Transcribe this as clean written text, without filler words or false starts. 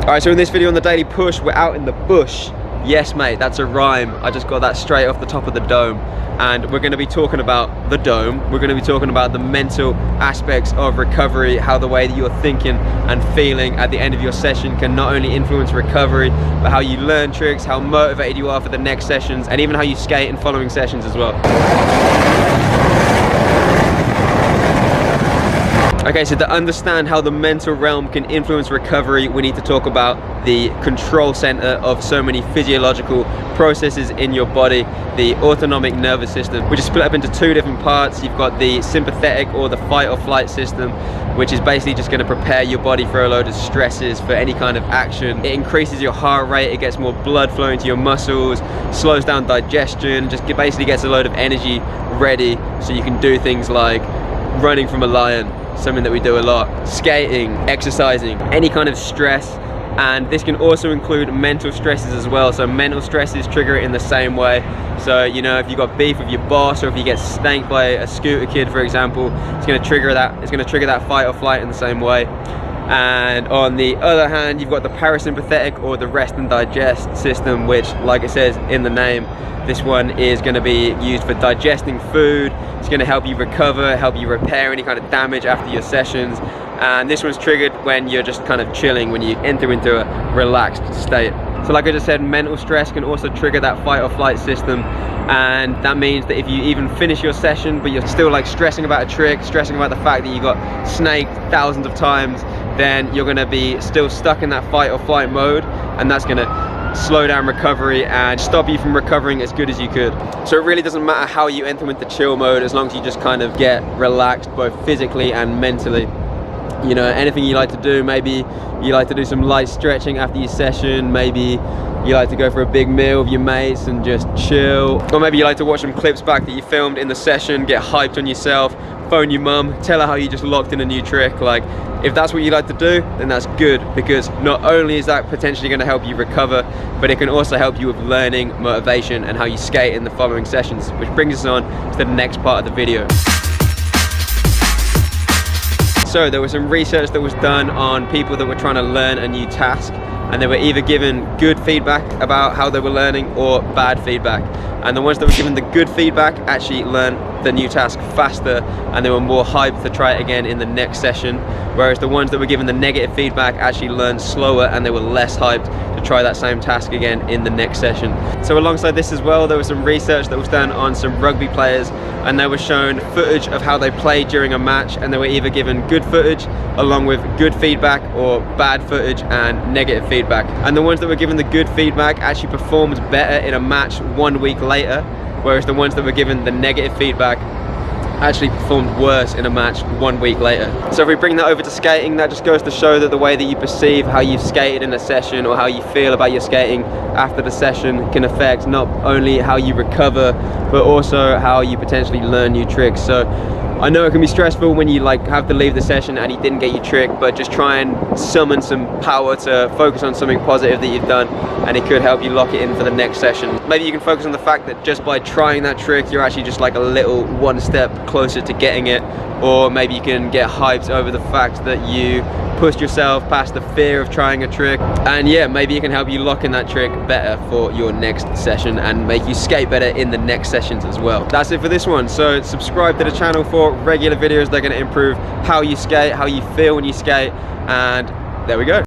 Alright, so in this video on the daily push, we're out in the bush. Yes, mate, that's a rhyme. I just got that straight off the top of the dome. And we're going to be talking about the dome. We're going to be talking about the mental aspects of recovery, how the way that you're thinking and feeling at the end of your session can not only influence recovery, but how you learn tricks, how motivated you are for the next sessions, and even how you skate in following sessions as well. Okay, so to understand how the mental realm can influence recovery, we need to talk about the control center of so many physiological processes in your body, the autonomic nervous system, which is split up into two different parts. You've got the sympathetic or the fight or flight system, which is basically just going to prepare your body for a load of stresses, for any kind of action. It increases your heart rate, it gets more blood flowing to your muscles, slows down digestion, just basically gets a load of energy ready so you can do things like running from a lion, something that we do a lot, skating, exercising, any kind of stress. And this can also include mental stresses as well. So mental stresses trigger it in the same way. So, you know, if you got beef with your boss, or if you get spanked by a scooter kid, for example, it's going to trigger that. It's going to trigger that fight or flight in the same way. And on the other hand, you've got the parasympathetic or the rest and digest system, which, like it says in the name, this one is going to be used for digesting food. It's going to help you recover, help you repair any kind of damage after your sessions. And this one's triggered when you're just kind of chilling, when you enter into a relaxed state. So like I just said, mental stress can also trigger that fight or flight system. And that means that if you even finish your session, but you're still like stressing about a trick, stressing about the fact that you got snaked thousands of times, then you're going to be still stuck in that fight or flight mode, and that's going to slow down recovery and stop you from recovering as good as you could. So it really doesn't matter how you enter into chill mode, as long as you just kind of get relaxed both physically and mentally. You know, anything you like to do, maybe you like to do some light stretching after your session, maybe you like to go for a big meal with your mates and just chill, or maybe you like to watch some clips back that you filmed in the session, get hyped on yourself, phone your mum, tell her how you just locked in a new trick. Like, if that's what you like to do, then that's good, because not only is that potentially going to help you recover, but it can also help you with learning, motivation, and how you skate in the following sessions, which brings us on to the next part of the video. So there was some research that was done on people that were trying to learn a new task, and they were either given good feedback about how they were learning or bad feedback. And the ones that were given the good feedback actually learned the new task faster, and they were more hyped to try it again in the next session, whereas the ones that were given the negative feedback actually learned slower, and they were less hyped to try that same task again in the next session. So alongside this as well, there was some research that was done on some rugby players, and they were shown footage of how they played during a match, and they were either given good footage along with good feedback, or bad footage and negative feedback. And the ones that were given the good feedback actually performed better in a match 1 week later, whereas the ones that were given the negative feedback actually performed worse in a match 1 week later. So if we bring that over to skating, that just goes to show that the way that you perceive how you've skated in a session, or how you feel about your skating after the session, can affect not only how you recover, but also how you potentially learn new tricks. So I know it can be stressful when you like have to leave the session and you didn't get your trick, but just try and summon some power to focus on something positive that you've done, and it could help you lock it in for the next session. Maybe you can focus on the fact that just by trying that trick, you're actually just like a little one step closer to getting it. Or maybe you can get hyped over the fact that you pushed yourself past the fear of trying a trick, and yeah, maybe it can help you lock in that trick better for your next session and make you skate better in the next sessions as well. That's it for this one. So subscribe to the channel for regular videos that are going to improve how you skate, how you feel when you skate, and there we go.